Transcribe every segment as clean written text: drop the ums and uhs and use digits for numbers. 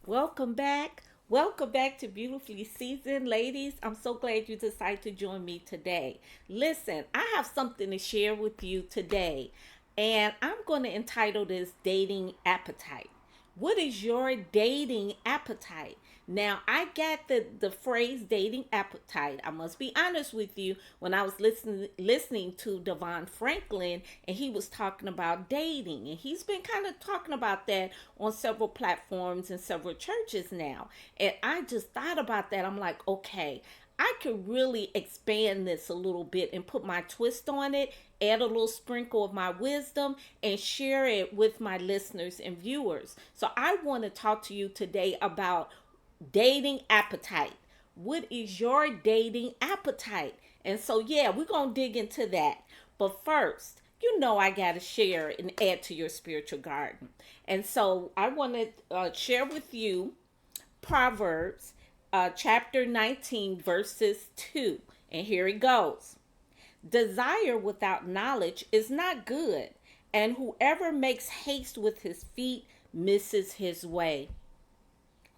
Welcome back. Welcome back to Beautifully Seasoned. Ladies, I'm so glad you decided to join me today. Listen, I have something to share with you today, and I'm going to entitle this Dating Appetite. What is your dating appetite? Now, I got the phrase dating appetite. I must be honest with you. When I was listening to Devon Franklin, and he was talking about dating, and he's been kind of talking about that on several platforms and several churches now. And I just thought about that. I'm like, okay, I could really expand this a little bit and put my twist on it, add a little sprinkle of my wisdom, and share it with my listeners and viewers. So I want to talk to you today about dating appetite. What is your dating appetite? And so, yeah, we're going to dig into that. But first, I got to share and add to your spiritual garden. And so, I want to share with you Proverbs chapter 19, verses 2. And here it goes. Desire without knowledge is not good, and whoever makes haste with his feet misses his way.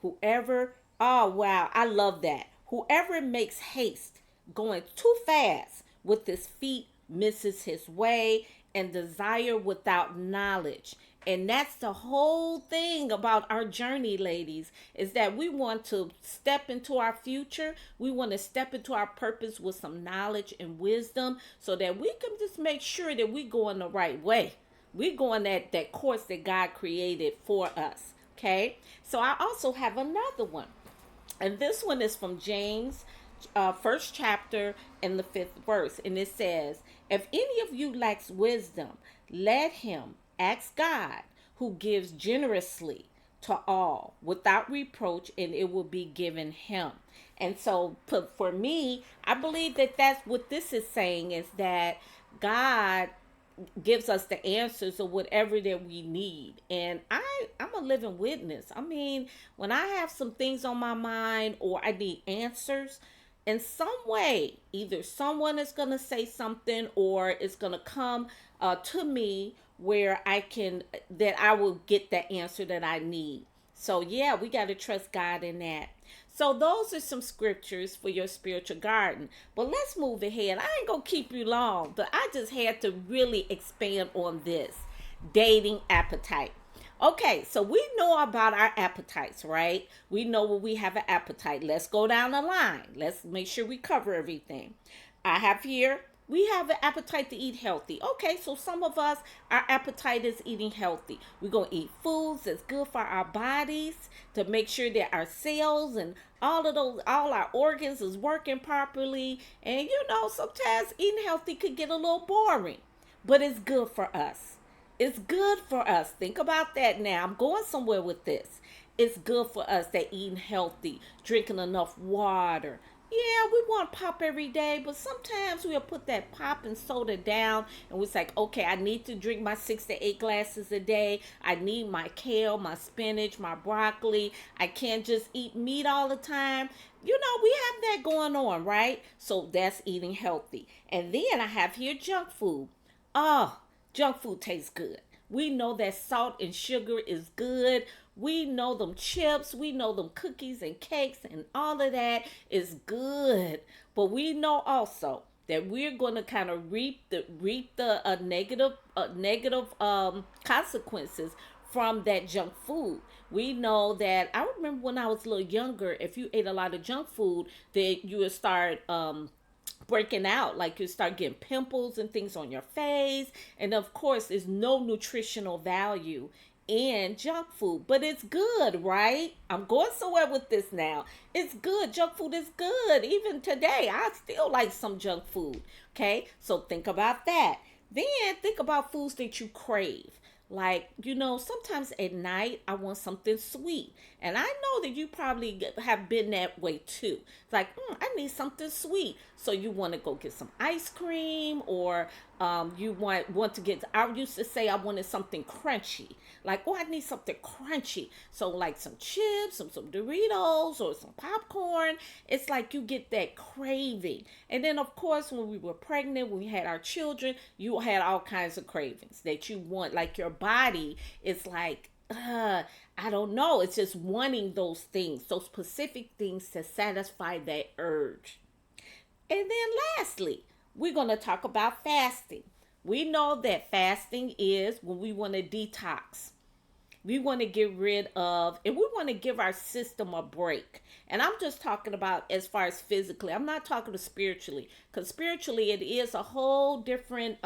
Whoever, oh wow, I love that. Whoever makes haste, going too fast with his feet, misses his way, and desire without knowledge. And that's the whole thing about our journey, ladies, is that we want to step into our future. We want to step into our purpose with some knowledge and wisdom so that we can just make sure that we go in the right way. We're going that course that God created for us. Okay. So I also have another one. And this one is from James, first chapter and the fifth verse. And it says, if any of you lacks wisdom, let him ask God, who gives generously to all without reproach, and it will be given him. And so for me, I believe that that's what this is saying, is that God gives us the answers of whatever that we need. And I'm a living witness. I mean, when I have some things on my mind or I need answers in some way, either someone is going to say something or it's going to come to me where I will get the answer that I need. So yeah, we got to trust God in that. So those are some scriptures for your spiritual garden. But let's move ahead. I ain't gonna keep you long, but I just had to really expand on this dating appetite. Okay, so we know about our appetites, right? We know when we have an appetite. Let's go down the line. Let's make sure we cover everything. I have here, we have an appetite to eat healthy. Okay, so some of us, our appetite is eating healthy. We're going to eat foods that's good for our bodies to make sure that our cells and all our organs is working properly. And sometimes eating healthy could get a little boring, but it's good for us. It's good for us. Think about that now. I'm going somewhere with this. It's good for us that eating healthy, drinking enough water. Yeah, we want pop every day, but sometimes we'll put that pop and soda down and we're like, okay, I need to drink my 6 to 8 glasses a day. I need my kale, my spinach, my broccoli. I can't just eat meat all the time. We have that going on, right? So that's eating healthy. And then I have here junk food. Oh, junk food tastes good. We know that salt and sugar is good. We know them chips, we know them cookies and cakes and all of that is good. But we know also that we're going to kind of reap the negative consequences from that junk food. We know that I remember when I was a little younger, if you ate a lot of junk food, that you would start breaking out, like you start getting pimples and things on your face. And of course there's no nutritional value in junk food, but it's good, right? I'm going somewhere with this now. It's good. Junk food is good. Even today I still like some junk food. Okay, so think about that. Then think about foods that you crave. Like, sometimes at night I want something sweet. And I know that you probably have been that way too. It's like, I need something sweet. So you want to go get some ice cream, or you want to get, I used to say I wanted something crunchy. Like, oh, I need something crunchy. So like some chips, some Doritos, or some popcorn. It's like you get that craving. And then of course when we were pregnant, when we had our children, you had all kinds of cravings that you want. Like your body is like, I don't know. It's just wanting those things, those specific things to satisfy that urge. And then lastly, we're going to talk about fasting. We know that fasting is when we want to detox. We want to get rid of, and we want to give our system a break. And I'm just talking about as far as physically. I'm not talking to spiritually, because spiritually it is a whole different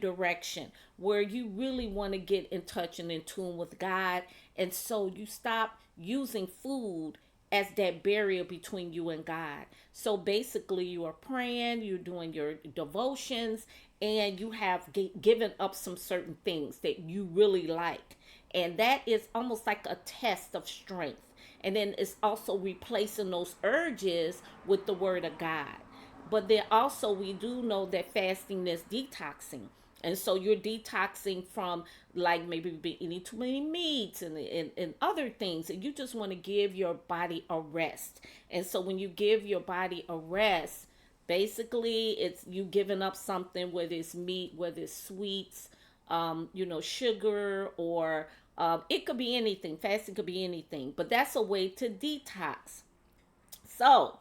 direction where you really want to get in touch and in tune with God. And so you stop using food as that barrier between you and God. So basically, you are praying, you're doing your devotions, and you have given up some certain things that you really like. And that is almost like a test of strength. And then it's also replacing those urges with the word of God. But then also, we do know that fasting is detoxing. And so you're detoxing from like maybe eating too many meats and other things. And you just want to give your body a rest. And so when you give your body a rest, basically it's you giving up something, whether it's meat, whether it's sweets, sugar, or it could be anything. Fasting could be anything. But that's a way to detox. So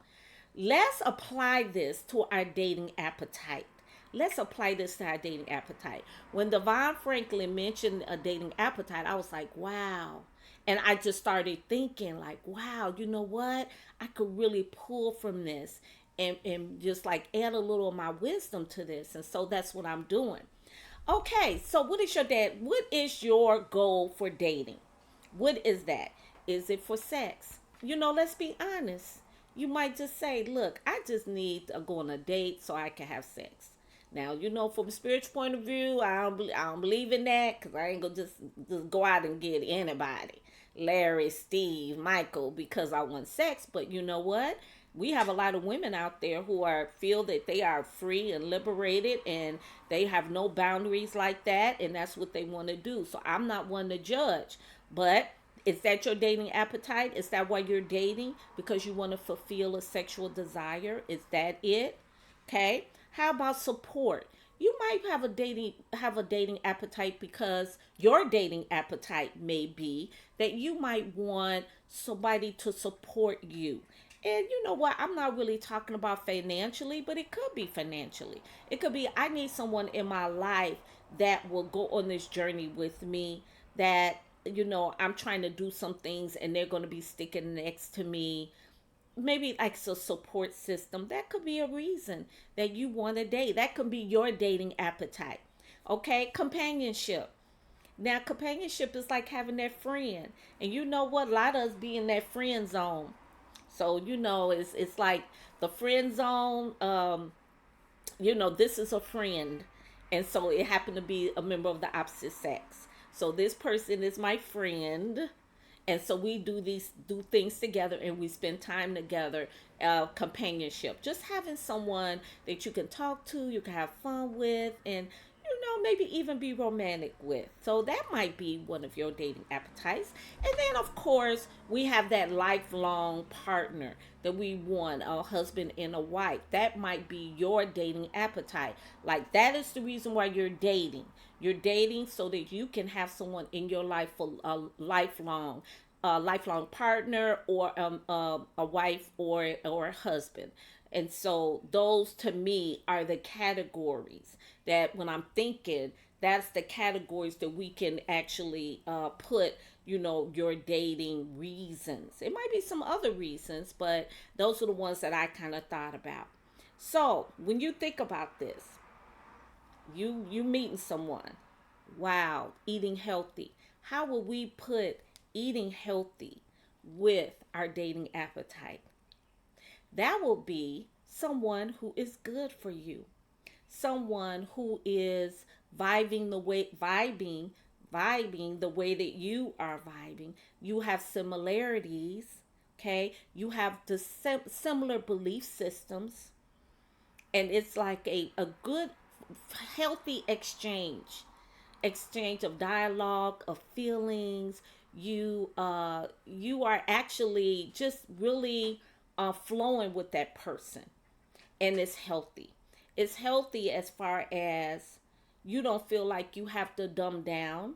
let's apply this to our dating appetite. Let's apply this to our dating appetite. When Devon Franklin mentioned a dating appetite, I was like, wow. And I just started thinking, like, wow, you know what? I could really pull from this and just like add a little of my wisdom to this. And so that's what I'm doing. Okay, so what is your goal for dating? What is that? Is it for sex? Let's be honest. You might just say, look, I just need to go on a date so I can have sex. Now, from a spiritual point of view, I don't believe in that, because I ain't going to just go out and get anybody. Larry, Steve, Michael, because I want sex. But you know what? We have a lot of women out there who feel that they are free and liberated, and they have no boundaries like that, and that's what they want to do. So I'm not one to judge. But is that your dating appetite? Is that why you're dating? Because you want to fulfill a sexual desire? Is that it? Okay. How about support? You might have a dating appetite because your dating appetite may be that you might want somebody to support you. And you know what? I'm not really talking about financially, but it could be financially. It could be I need someone in my life that will go on this journey with me, that I'm trying to do some things and they're going to be sticking next to me, maybe like a support system. That could be a reason that you want to date. That could be your dating appetite. Okay, companionship. Now, companionship is like having that friend, and you know what? A lot of us be in that friend zone. So it's like the friend zone. This is a friend, and so it happened to be a member of the opposite sex. So this person is my friend, and so we do things together, and we spend time together. Companionship, just having someone that you can talk to, you can have fun with, and maybe even be romantic with. So that might be one of your dating appetites. And then, of course, we have that lifelong partner that we want, a husband and a wife. That might be your dating appetite. Like, that is the reason why you're dating. You're dating so that you can have someone in your life for a lifelong partner, or a wife, or a husband. And so those to me are the categories that when I'm thinking, that's the categories that we can actually put, your dating reasons. It might be some other reasons, but those are the ones that I kind of thought about. So when you think about this, you meeting someone, wow, eating healthy. How will we put eating healthy with our dating appetite? That will be someone who is good for you, someone who is vibing the way that you are vibing. You have similarities. Okay, you have the similar belief systems, and it's like a good healthy exchange of dialogue, of feelings. You are actually just really flowing with that person, and it's healthy. It's healthy as far as you don't feel like you have to dumb down.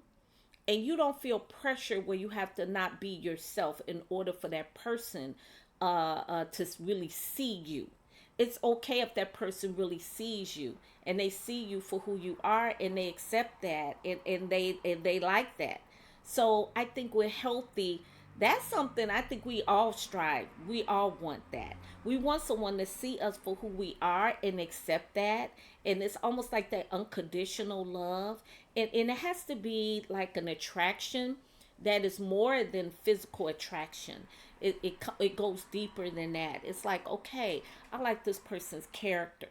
and you don't feel pressure where you have to not be yourself in order for that person to really see you. It's okay if that person really sees you and they see you for who you are and they accept that, and they like that. So I think we're healthy. That's something I think we all strive. We all want that. We want someone to see us for who we are and accept that. And it's almost like that unconditional love. And it has to be like an attraction that is more than physical attraction. It goes deeper than that. It's like, okay, I like this person's character,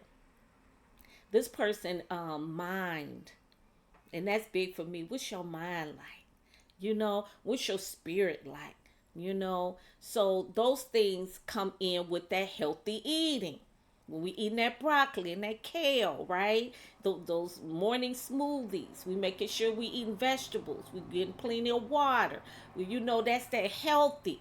this person mind, and that's big for me. What's your mind like? What's your spirit like? So those things come in with that healthy eating. When we eating that broccoli and that kale, right? Those morning smoothies, we making sure we eating vegetables, we getting plenty of water. That's that healthy.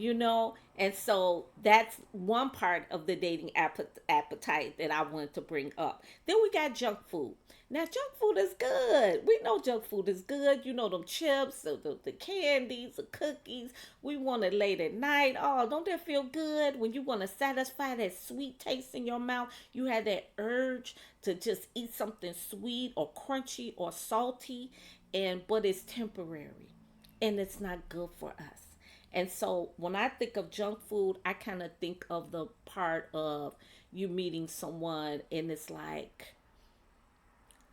And so that's one part of the dating appetite that I wanted to bring up. Then we got junk food. Now junk food is good. We know junk food is good. Them chips, the candies, the cookies. We want it late at night. Oh, don't that feel good when you want to satisfy that sweet taste in your mouth? You have that urge to just eat something sweet or crunchy or salty, but it's temporary and it's not good for us. And so when I think of junk food, I kind of think of the part of you meeting someone and it's like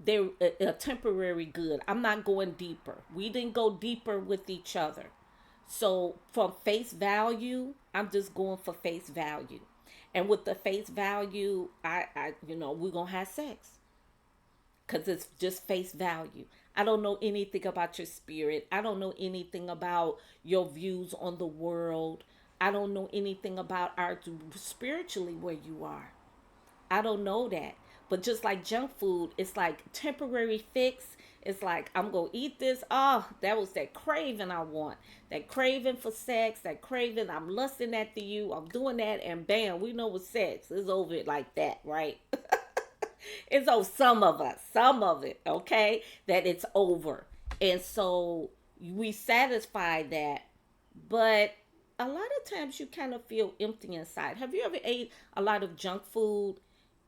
they're a temporary good. I'm not going deeper. We didn't go deeper with each other. So from face value, I'm just going for face value. And with the face value, we're going to have sex because it's just face value. I don't know anything about your spirit. I don't know anything about your views on the world. I don't know anything about our spiritually where you are. I don't know that. But just like junk food, it's like temporary fix. It's like, I'm going to eat this. Oh, that was that craving I want. That craving for sex, that craving, I'm lusting after you. I'm doing that. And bam, we know what sex is over it like that, right? It's on some of us, some of it, okay, that it's over. And so we satisfy that. But a lot of times you kind of feel empty inside. Have you ever ate a lot of junk food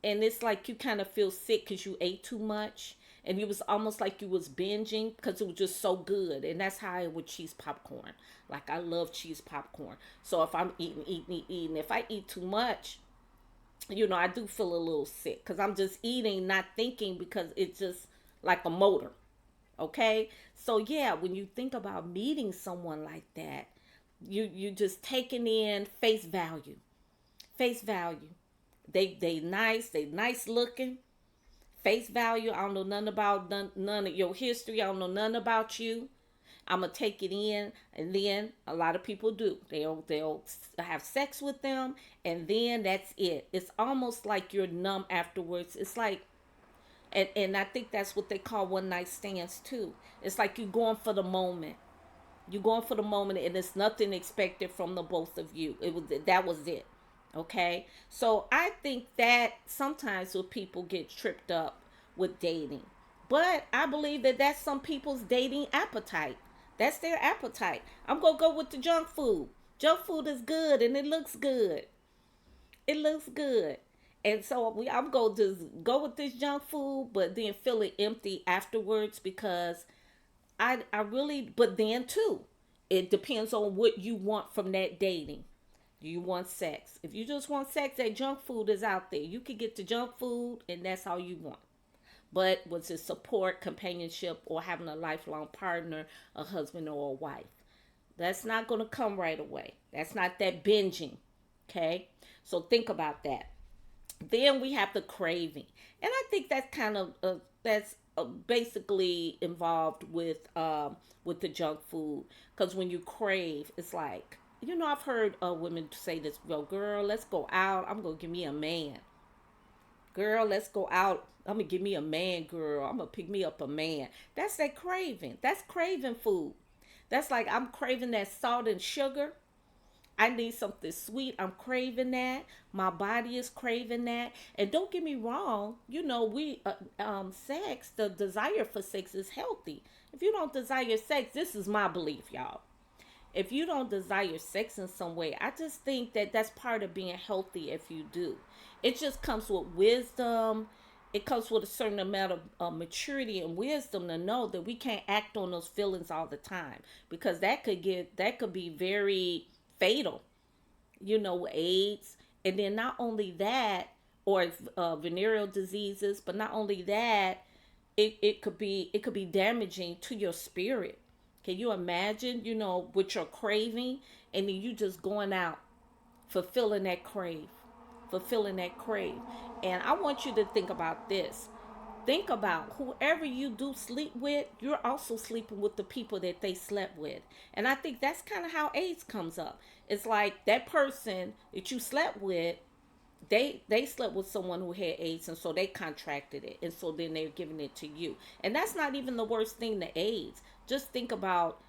and it's like you kind of feel sick because you ate too much? And it was almost like you was binging because it was just so good. And that's how I am with cheese popcorn. Like I love cheese popcorn. So if I'm eating, if I eat too much, I do feel a little sick because I'm just eating, not thinking, because it's just like a motor. Okay. So yeah, when you think about meeting someone like that, you just taking in face value. Face value. They nice looking. Face value. I don't know nothing about none of your history. I don't know nothing about you. I'm gonna take it in, and then a lot of people do. They'll have sex with them, and then that's it. It's almost like you're numb afterwards. It's like, and I think that's what they call one night stands too. It's like you're going for the moment. You're going for the moment, and it's nothing expected from the both of you. That was it. Okay, so I think that sometimes when people get tripped up with dating, but I believe that that's some people's dating appetite. That's their appetite. I'm gonna go with the junk food. Junk food is good and it looks good. It looks good. And so I'm gonna just go with this junk food, but then feel it empty afterwards because I really, but then too, it depends on what you want from that dating. Do you want sex? If you just want sex, that junk food is out there. You can get the junk food and that's all you want. But was it support, companionship, or having a lifelong partner, a husband or a wife? That's not going to come right away. That's not that binging. Okay? So think about that. Then we have the craving. And I think that's kind of that's basically involved with the junk food, because when you crave, it's like, I've heard women say this, well, girl, let's go out. I'm going to give me a man. Girl, let's go out. I'm going to give me a man, girl. I'm going to pick me up a man. That's that craving. That's craving food. That's like I'm craving that salt and sugar. I need something sweet. I'm craving that. My body is craving that. And don't get me wrong, sex, the desire for sex is healthy. If you don't desire sex, this is my belief, y'all. If you don't desire sex in some way, I just think that that's part of being healthy if you do. It just comes with wisdom. It comes with a certain amount of maturity and wisdom to know that we can't act on those feelings all the time, because that could be very fatal, AIDS. And then not only that, or venereal diseases, but not only that, it could be damaging to your spirit. Can you imagine, with your craving, and then you just going out fulfilling that crave, fulfilling that crave. And I want you to think about this. Think about whoever you do sleep with, you're also sleeping with the people that they slept with. And I think that's kind of how AIDS comes up. It's like that person that you slept with, they slept with someone who had AIDS, and so they contracted it, and so then they're giving it to you. And that's not even the worst thing to AIDS. Just think about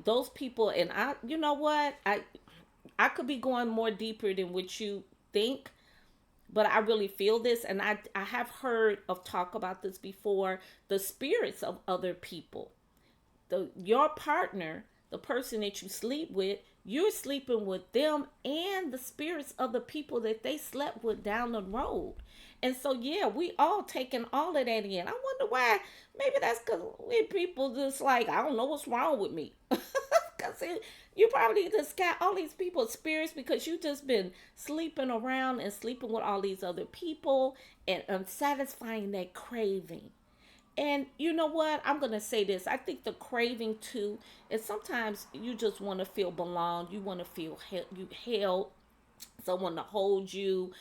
those people. And you know what, I could be going more deeper than what you think, but I really feel this, and I have heard of talk about this before. The spirits of other people, your partner, the person that you sleep with, you're sleeping with them and the spirits of the people that they slept with down the road. And so yeah, we all taking all of that in. I wonder why. Maybe that's because we people just like, I don't know what's wrong with me. Because you probably just got all these people's spirits because you just been sleeping around and sleeping with all these other people and satisfying that craving. And you know what? I'm going to say this. I think the craving too is sometimes you just want to feel belonged. You want to feel you held, someone to hold you.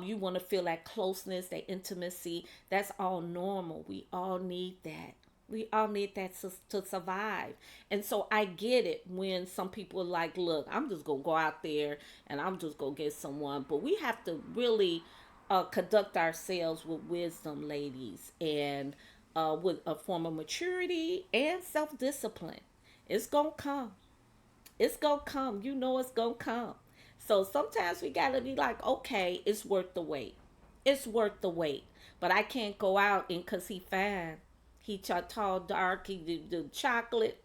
You want to feel that closeness, that intimacy. That's all normal. We all need that. We all need that to survive. And so I get it when some people are like, look, I'm just going to go out there and I'm just going to get someone. But we have to really conduct ourselves with wisdom, ladies, and with a form of maturity and self discipline. It's going to come. It's going to come. You know it's going to come. So sometimes we got to be like, okay, it's worth the wait. It's worth the wait. But I can't go out and because he fine. He tall, dark, he do chocolate.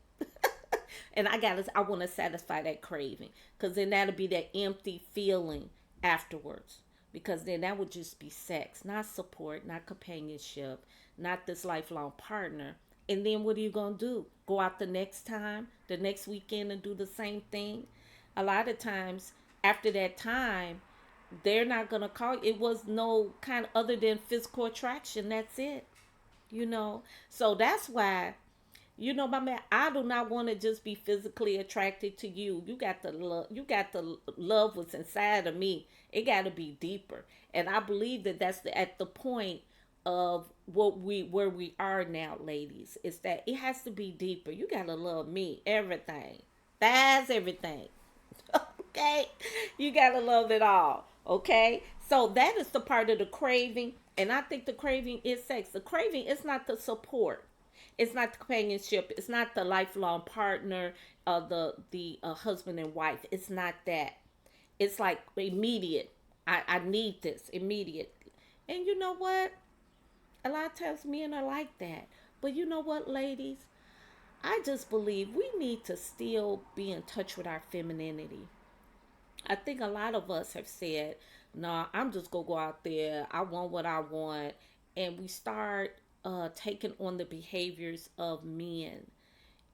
And I want to satisfy that craving. Because then that'll be that empty feeling afterwards. Because then that would just be sex, not support, not companionship, not this lifelong partner. And then what are you going to do? Go out the next time, the next weekend, and do the same thing? A lot of times, after that time, they're not going to call you. It was no kind of other than physical attraction. That's it. So that's why, my man, I do not want to just be physically attracted to you. You got the love what's inside of me. It got to be deeper. And I believe that that's at the point of where we are now, ladies. Is that it has to be deeper. You got to love me, everything. That's everything. Okay? You got to love it all. Okay? So that is the part of the craving. And I think the craving is sex. The craving is not the support. It's not the companionship. It's not the lifelong partner, the husband and wife. It's not that. It's like immediate. I need this immediate. And you know what? A lot of times men are like that. But you know what, ladies? I just believe we need to still be in touch with our femininity. I think a lot of us have said, "No, nah, I'm just gonna go out there. I want what I want," and we start taking on the behaviors of men,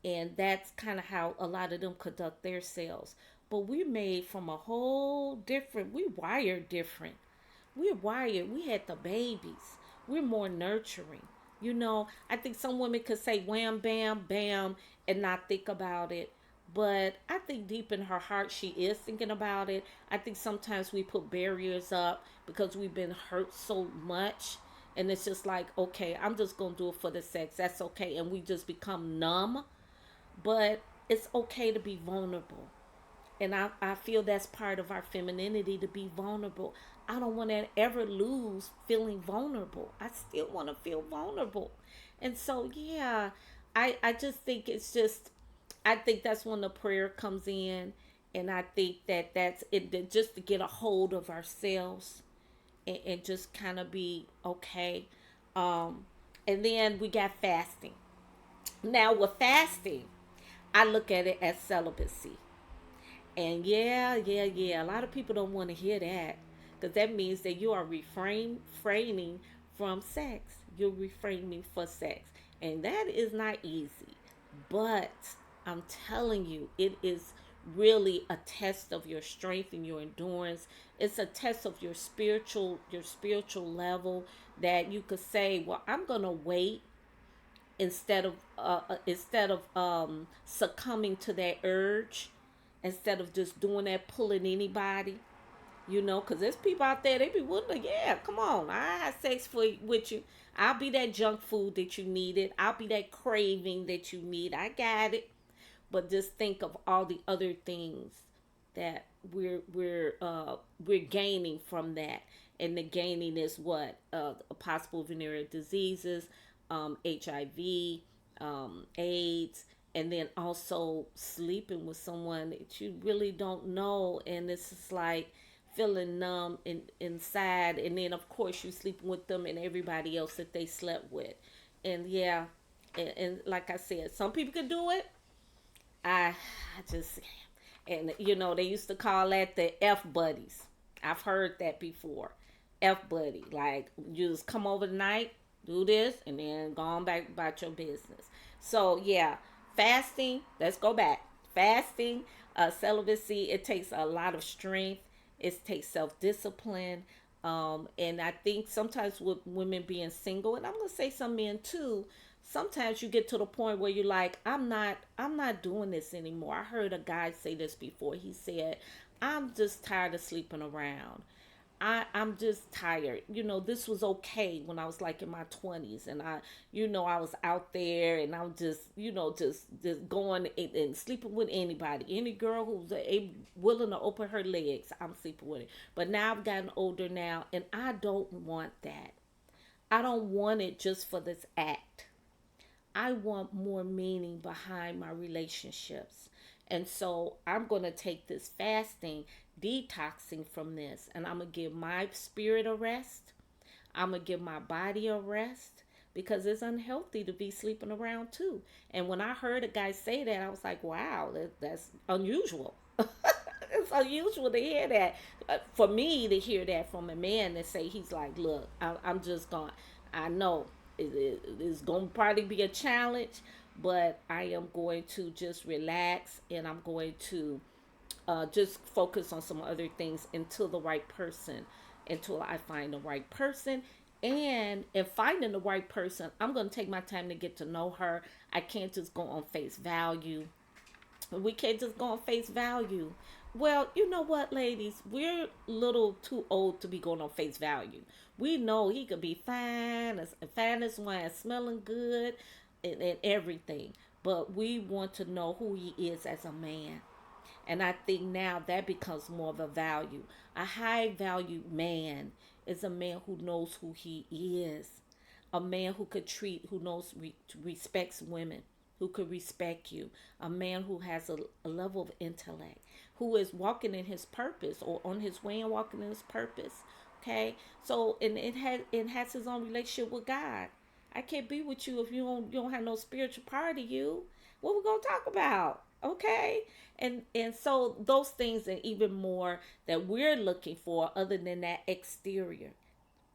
and that's kind of how a lot of them conduct themselves. But we're made from a whole different. We wired different. We're wired. We had the babies. We're more nurturing. I think some women could say wham, bam, bam, and not think about it. But I think deep in her heart, she is thinking about it. I think sometimes we put barriers up because we've been hurt so much. And it's just like, okay, I'm just going to do it for the sex. That's okay. And we just become numb. But it's okay to be vulnerable. And I feel that's part of our femininity, to be vulnerable. I don't want to ever lose feeling vulnerable. I still want to feel vulnerable. And so, yeah, I just think it's just, I think that's when the prayer comes in. And I think that that's it, that just to get a hold of ourselves, and just kind of be okay. Um, and then we got fasting. Now, with fasting, I look at it as celibacy. And yeah, a lot of people don't want to hear that, because that means that you are refraining from sex. You're refraining for sex. And that is not easy. But I'm telling you, it is really a test of your strength and your endurance. It's a test of your spiritual level, that you could say, well, I'm gonna wait, instead of succumbing to that urge, instead of just doing that, pulling anybody, because there's people out there, they be willing to, yeah, come on, I have sex with you. I'll be that junk food that you needed. I'll be that craving that you need. I got it. But just think of all the other things that we're gaining from that. And the gaining is what, possible venereal diseases, HIV, AIDS, and then also sleeping with someone that you really don't know, and it's just like feeling numb inside, and then of course you sleeping with them and everybody else that they slept with. And yeah, and like I said, some people could do it. I just, and they used to call that the F buddies. I've heard that before. F buddy, like you just come over tonight, do this, and then go on back about your business. So yeah, fasting. Let's go back. Fasting, celibacy. It takes a lot of strength. It takes self discipline. And I think sometimes with women being single, and I'm gonna say some men too, sometimes you get to the point where you're like, I'm not doing this anymore. I heard a guy say this before. He said, I'm just tired of sleeping around. I'm just tired. This was okay when I was like in my 20s, and I was out there, and I'm just, just going and sleeping with anybody. Any girl who's willing to open her legs, I'm sleeping with it. But now I've gotten older now, and I don't want that. I don't want it just for this act. I want more meaning behind my relationships. And so I'm going to take this fasting, detoxing from this, and I'm going to give my spirit a rest. I'm going to give my body a rest, because it's unhealthy to be sleeping around too. And when I heard a guy say that, I was like, wow, that's unusual. It's unusual to hear that. For me to hear that from a man that say, he's like, look, I'm just going, I know it's going to probably be a challenge, but I am going to just relax, and I'm going to just focus on some other things until I find the right person. And in finding the right person, I'm going to take my time to get to know her. I can't just go on face value. We can't just go on face value. Well, you know what, ladies? We're a little too old to be going on face value. We know he could be fine as wine, smelling good, and everything. But we want to know who he is as a man. And I think now that becomes more of a value. A high value man is a man who knows who he is. A man who knows, respects women, who could respect you. A man who has a level of intellect, who is walking in his purpose, or on his way and walking in his purpose. Okay, so and it has his own relationship with God. I can't be with you if you don't have no spiritual part of you. What we gonna talk about? Okay, and so those things, and even more, that we're looking for, other than that exterior.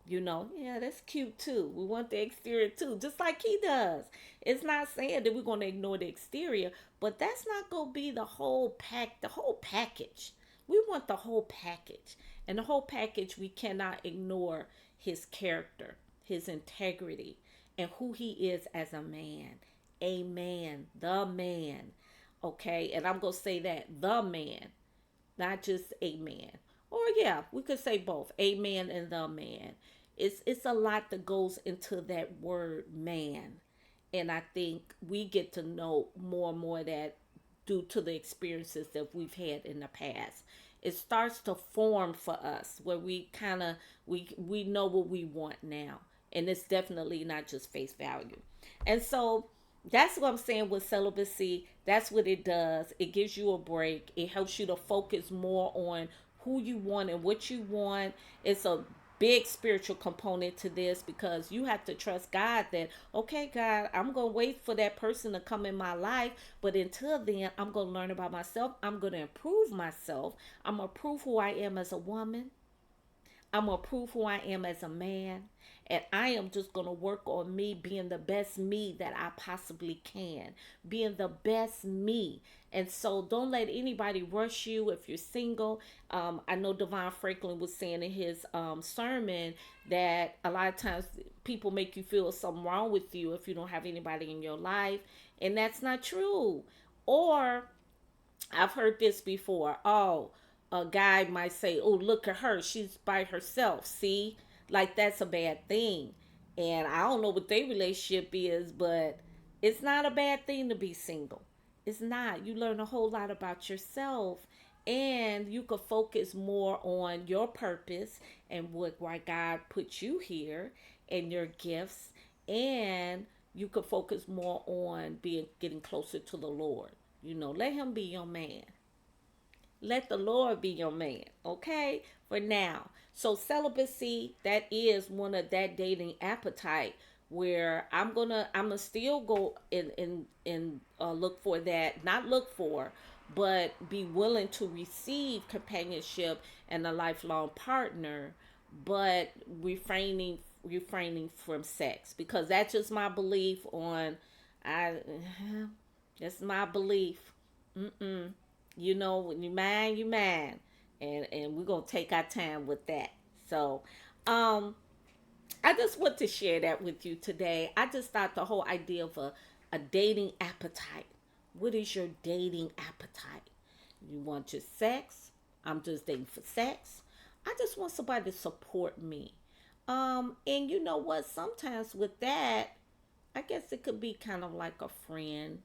Yeah, that's cute too. We want the exterior too, just like he does. It's not saying that we're going to ignore the exterior, but that's not going to be the whole package. We want the whole package. And the whole package, we cannot ignore his character, his integrity, and who he is as a man. A man, the man. Okay, and I'm going to say that, the man, not just a man. Or yeah, we could say both, a man and the man. It's a lot that goes into that word man. And I think we get to know more and more that, due to the experiences that we've had in the past. It starts to form for us, where we kind of, we know what we want now. And it's definitely not just face value. And so That's what I'm saying with celibacy. That's what it does. It gives you a break. It helps you to focus more on who you want and what you want. It's a big spiritual component to this because you have to trust God that, okay, God, I'm going to wait for that person to come in my life. But until then, I'm going to learn about myself. I'm going to improve myself. I'm going to prove who I am as a woman. I'm going to prove who I am as a man. And I am just going to work on me being the best me that I possibly can, being the best me. And so don't let anybody rush you if you're single. I know Devon Franklin was saying in his sermon that a lot of times people make you feel something wrong with you if you don't have anybody in your life. And that's not true. Or I've heard this before. Oh, a guy might say, "Oh, look at her. She's by herself." See? Like that's a bad thing. And I don't know what their relationship is, but it's not a bad thing to be single. It's not. You learn a whole lot about yourself and you could focus more on your purpose and what why God put you here and your gifts, and you could focus more on being getting closer to the Lord. Let him be your man. Let the Lord be your man, okay? For now. So celibacy, that is one of that dating appetite where I'm gonna still go and look for that, not look for, but be willing to receive companionship and a lifelong partner, but refraining from sex because that's just my belief on I that's my belief. Mm-mm. When you mind, and we're gonna take our time with that. So, um, I just want to share that with you today. I just thought the whole idea of a dating appetite. What is your dating appetite? You want just sex? I'm just dating for sex. I just want somebody to support me. And you know what? Sometimes with that, I guess it could be kind of like a friend,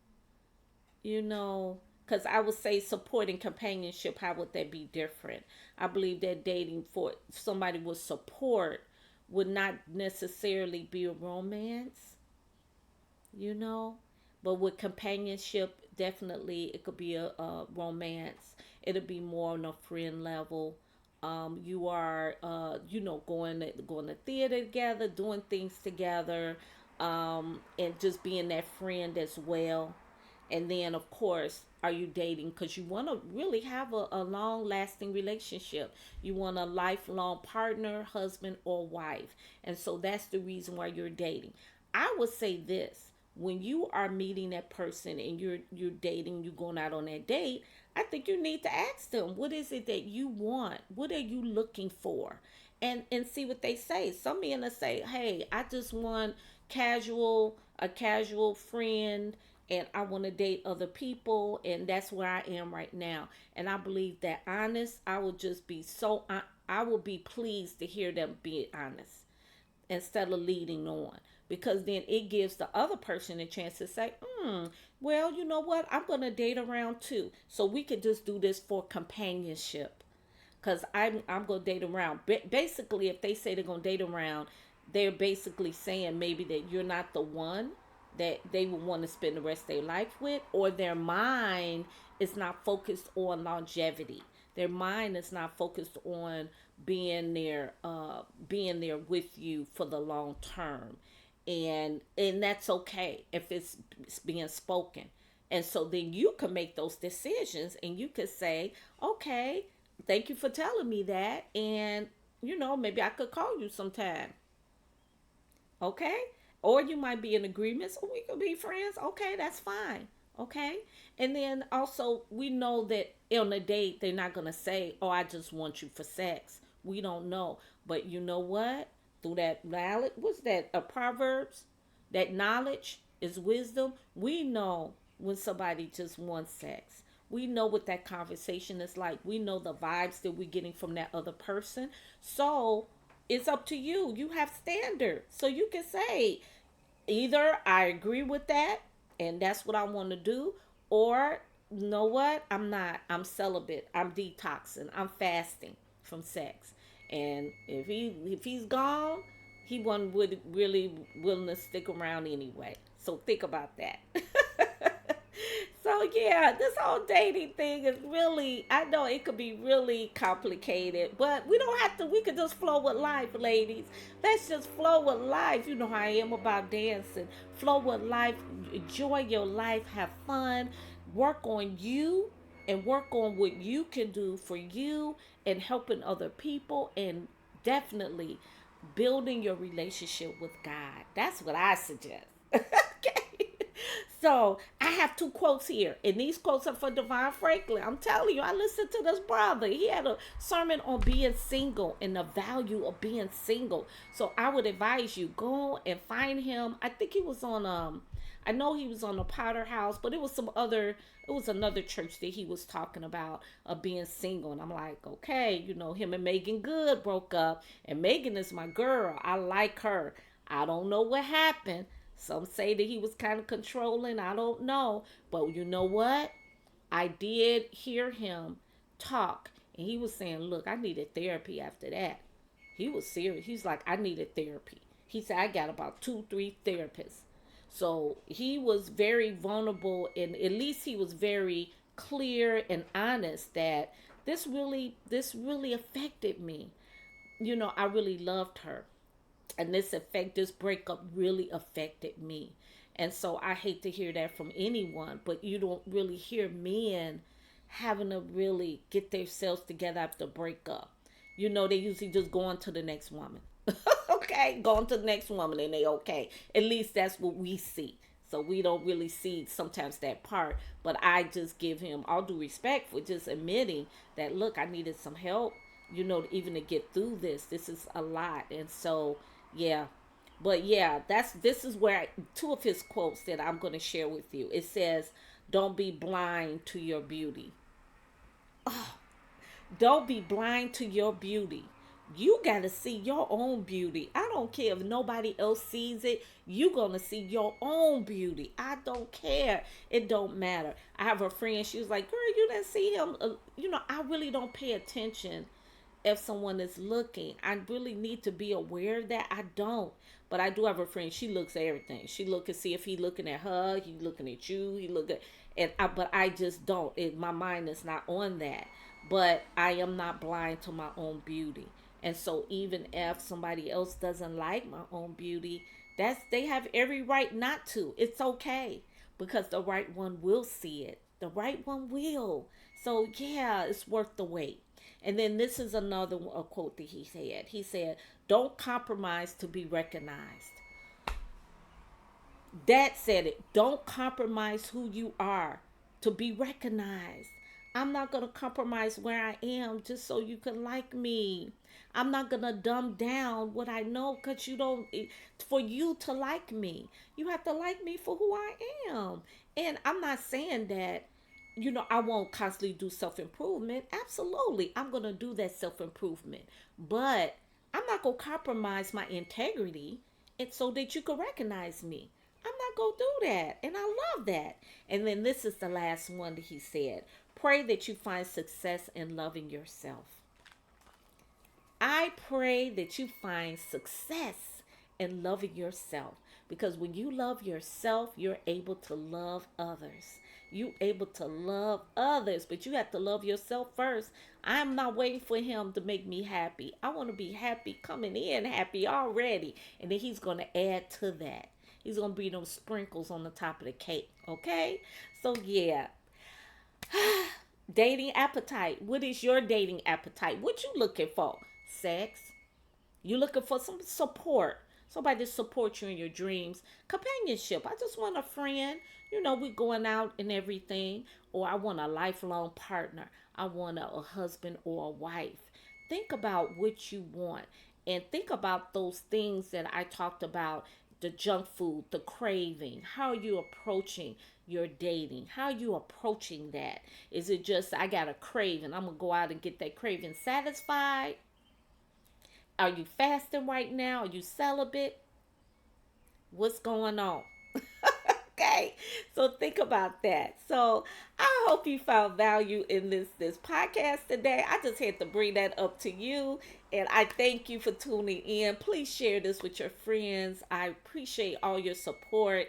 you know, because I would say support and companionship, how would that be different? I believe that dating for somebody with support would not necessarily be a romance, you know, but with companionship, definitely it could be a romance. It'll be more on a friend level. You are, going to theater together, doing things together, and just being that friend as well. And then, of course, are you dating because you want to really have a long lasting relationship? You want a lifelong partner, husband, or wife. And so that's the reason why you're dating. I would say this: when you are meeting that person and you're dating, you're going out on that date, I think you need to ask them, what is it that you want? What are you looking for? And see what they say. Some men will say, "Hey, I just want a casual friend, and I want to date other people, and that's where I am right now." And I believe that honest, I will just be I will be pleased to hear them be honest instead of leading on, because then it gives the other person a chance to say, well, you know what, I'm going to date around too, so we could just do this for companionship, because I'm gonna date around. Basically, if they say they're gonna date around, they're basically saying maybe that you're not the one that they would want to spend the rest of their life with, or their mind is not focused on longevity. Their mind is not focused on being there with you for the long term, and that's okay if it's being spoken. And so then you can make those decisions and you could say, okay, thank you for telling me that. And, maybe I could call you sometime. Okay. Or you might be in agreement. So we could be friends. Okay. That's fine. Okay. And then also, we know that on a date, they're not going to say, oh, I just want you for sex. We don't know. But you know what? Through that knowledge, what's that? A Proverbs? That knowledge is wisdom. We know when somebody just wants sex. We know what that conversation is like. We know the vibes that we're getting from that other person. So it's up to you. You have standards. So you can say, either I agree with that and that's what I want to do, or you know what? I'm not. I'm celibate. I'm detoxing. I'm fasting from sex. And if he's gone, he wasn't really willing to stick around anyway. So think about that. So yeah, this whole dating thing is really, I know it could be really complicated, but we don't have to, we could just flow with life, ladies. Let's just flow with life. You know how I am about dancing. Flow with life, enjoy your life, have fun, work on you and work on what you can do for you and helping other people, and definitely building your relationship with God. That's what I suggest. Okay. So I have two quotes here, and these quotes are for Devon Franklin. I'm telling you, I listened to this brother. He had a sermon on being single and the value of being single. So I would advise you go and find him. I think he was on I know he was on the Potter House, but it was some other, it was another church that he was talking about being single. And I'm like, okay, you know, him and Megan Good broke up, and Megan is my girl. I like her. I don't know what happened. Some say that he was kind of controlling. I don't know. But you know what? I did hear him talk, and he was saying, look, I needed therapy after that. He was serious. He's like, I needed therapy. He said, I got about two, three therapists. So he was very vulnerable, and at least he was very clear and honest that this really affected me. You know, I really loved her, and this breakup really affected me. And so I hate to hear that from anyone, but you don't really hear men having to really get themselves together after a breakup. You know, they usually just go on to the next woman. Okay, go on to the next woman and they okay. At least that's what we see. So we don't really see sometimes that part. But I just give him all due respect for just admitting that, look, I needed some help, you know, even to get through this. This is a lot. And so, yeah. But yeah, this is where two of his quotes that I'm going to share with you. It says, don't be blind to your beauty. Don't be blind to your beauty. You got to see your own beauty. I don't care if nobody else sees it. You going to see your own beauty. I don't care. It don't matter. I have a friend. She was like, girl, you didn't see him. You know, I really don't pay attention if someone is looking. I really need to be aware of that. I don't. But I do have a friend. She looks at everything. She look and see if he looking at her. He looking at you. He look at, but I just don't. My mind is not on that. But I am not blind to my own beauty. And so even if somebody else doesn't like my own beauty, they have every right not to. It's okay, because the right one will see it. The right one will. So yeah, it's worth the wait. And then this is another a quote that he said. He said, "Don't compromise to be recognized." That said it. Don't compromise who you are to be recognized. I'm not going to compromise where I am just so you can like me. I'm not going to dumb down what I know because you don't, for you to like me. You have to like me for who I am. And I'm not saying that, you know, I won't constantly do self improvement. Absolutely. I'm going to do that self improvement. But I'm not going to compromise my integrity and so that you can recognize me. I'm not going to do that. And I love that. And then this is the last one that he said, pray that you find success in loving yourself. I pray that you find success in loving yourself, because when you love yourself, you're able to love others. You able to love others, but you have to love yourself first. I'm not waiting for him to make me happy. I want to be happy coming in, happy already, and then he's going to add to that. He's going to be those sprinkles on the top of the cake, okay? So yeah. Dating appetite. What is your dating appetite? What you looking for? Sex? You looking for some support? Somebody to support you in your dreams. Companionship. I just want a friend. You know, we going out and everything. Or I want a lifelong partner. I want a husband or a wife. Think about what you want. And think about those things that I talked about, the junk food, the craving. How are you approaching your dating? How are you approaching that? Is it just, I got a craving, I'm going to go out and get that craving satisfied? Are you fasting right now? Are you celibate? What's going on? Okay, so think about that. So I hope you found value in this podcast today. I just had to bring that up to you, and I thank you for tuning in. Please share this with your friends. I appreciate all your support.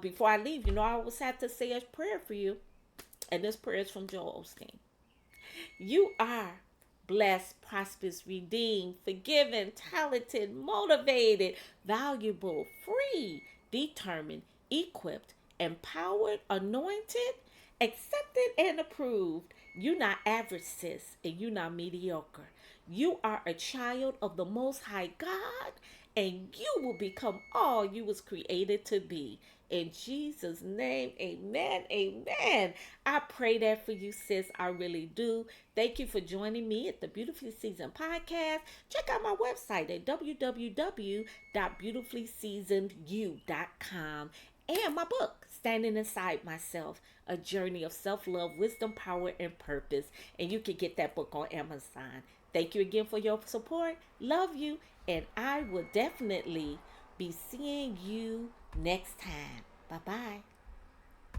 Before I leave, I always have to say a prayer for you. And this prayer is from Joel Osteen. You are blessed, prosperous, redeemed, forgiven, talented, motivated, valuable, free, determined, equipped, empowered, anointed, accepted, and approved. You're not average, sis, and you're not mediocre. You are a child of the Most High God, and you will become all you was created to be. In Jesus' name, amen, amen. I pray that for you, sis. I really do. Thank you for joining me at the Beautifully Seasoned podcast. Check out my website at www.beautifullyseasonedyou.com and my book, Standing Inside Myself, A Journey of Self-Love, Wisdom, Power, and Purpose. And you can get that book on Amazon. Thank you again for your support. Love you. And I will definitely be seeing you next time. Bye bye.